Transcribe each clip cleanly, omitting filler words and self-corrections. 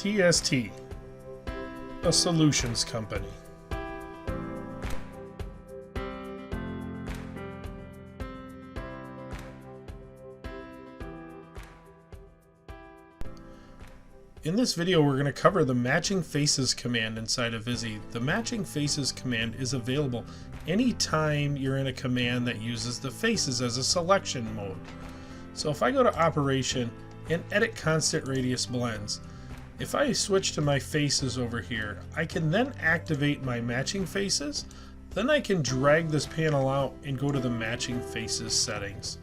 TST, a solutions company. In this video, we're going to cover the matching faces command inside of VISI. The matching faces command is available anytime you're in a command that uses the faces as a selection mode. So if I go to Operation and Edit Constant Radius Blends, if I switch to my faces over here, I can then activate my matching faces. Then I can drag this panel out and go to the matching faces settings.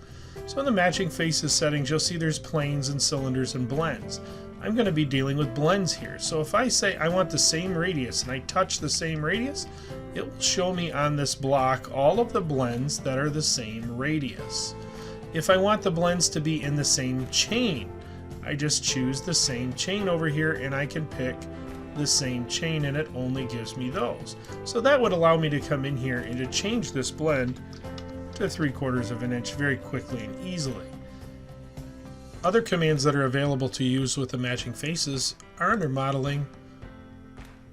So in the matching faces settings, you'll see there's planes and cylinders and blends. I'm going to be dealing with blends here. So if I say I want the same radius and I touch the same radius, it will show me on this block all of the blends that are the same radius. If I want the blends to be in the same chain, I just choose the same chain over here and I can pick the same chain and it only gives me those. So that would allow me to come in here and to change this blend to 3/4 of an inch very quickly and easily. Other commands that are available to use with the matching faces are under Modeling,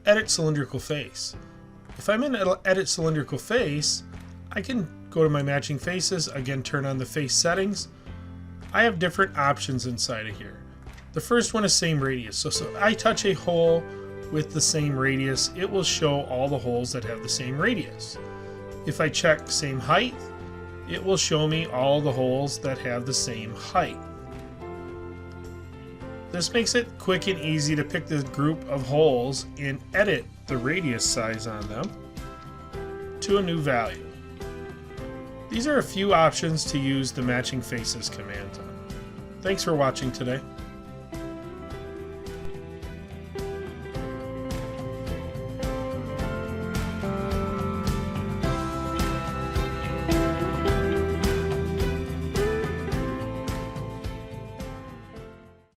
Edit Cylindrical Face. If I'm in Edit Cylindrical Face, I can go to my matching faces, again turn on the face settings. I have different options inside of here. The first one is same radius. So I touch a hole with the same radius, it will show all the holes that have the same radius. If I check same height, it will show me all the holes that have the same height. This makes it quick and easy to pick the group of holes and edit the radius size on them to a new value. These are a few options to use the matching faces command on. Thanks for watching today.